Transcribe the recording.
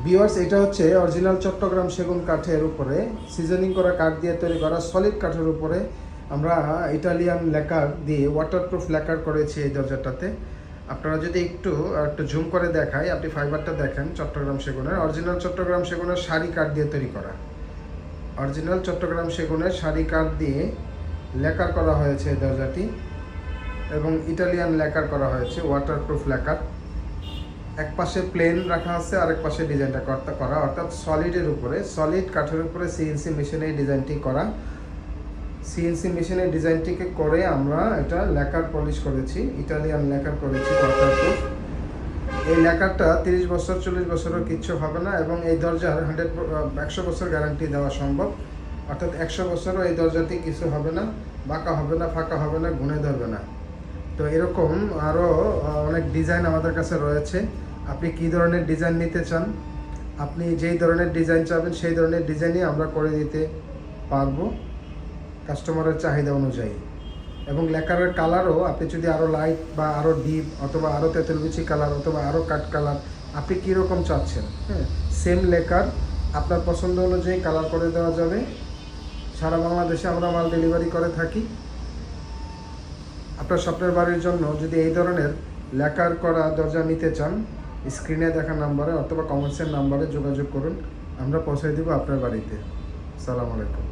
Viewers, এটা হচ্ছে original Chittagong সেগুন কাঠের উপরে সিজনিং করা কাঠ দিয়ে তৈরি করা সলিড কাঠের উপরে আমরা ইটালিয়ান ল্যাকার দিয়ে ওয়াটারপ্রুফ ল্যাকার করেছি এই দরজাটাতে। আপনারা যদি একটু একটু জুম করে দেখাই, আপনি ফাইবারটা দেখেন, চট্টগ্রাম সেগুনের অরিজিনাল চট্টগ্রাম সেগুনের সারি কাঠ দিয়ে তৈরি করা, অরিজিনাল চট্টগ্রাম সেগুনের সারি কাঠ দিয়ে ল্যাকার করা হয়েছে এই দরজাটি, এবং ইটালিয়ান ল্যাকার করা হয়েছে, ওয়াটারপ্রুফ ল্যাকার। এক পাশে প্লেন রাখা আছে, আরেক পাশে ডিজাইনটা করা, অর্থাৎ সলিডের উপরে, সলিড কাঠের উপরে সিএনসি মেশিনে এই ডিজাইনটি করা। সিএনসি মেশিনে ডিজাইনটিকে করে আমরা এটা ল্যাকার পলিশ করেছি, ইটালিয়ান ল্যাকার করেছি ওয়াটারপ্রুফ। এই ল্যাকারটা 30 বছর 40 বছরও কিচ্ছু হবে না, এবং এই দরজার 100 বছর গ্যারান্টি দেওয়া সম্ভব। অর্থাৎ 100 বছরও এই দরজাটি কিছু হবে না, বাঁকা হবে না, ফাঁকা হবে না, গুনে ধরবে না। তো এরকম আরও অনেক ডিজাইন আমাদের কাছে রয়েছে। আপনি কী ধরনের ডিজাইন নিতে চান, আপনি যেই ধরনের ডিজাইন চাবেন সেই ধরনের ডিজাইনই আমরা করে দিতে পারবো কাস্টমারের চাহিদা অনুযায়ী। এবং লেকারের কালারও আপনি যদি আরও লাইট বা আরও ডিপ অথবা আরও তেঁতুলবিচি কালার অথবা আরও কাট কালার আপনি কীরকম চাচ্ছেন, হ্যাঁ, সেম লেকার আপনার পছন্দ অনুযায়ী কালার করে দেওয়া যাবে। সারা বাংলাদেশে আমরা মাল ডেলিভারি করে থাকি। আপনার স্বপ্নের বাড়ির জন্য যদি এই ধরনের ল্যাকার করা দরজা নিতে চান, স্ক্রিনে দেখা নাম্বারে অথবা কমেন্টসের নাম্বারে যোগাযোগ করুন, আমরা পৌঁছে দেব আপনার বাড়িতে। আসসালামু আলাইকুম।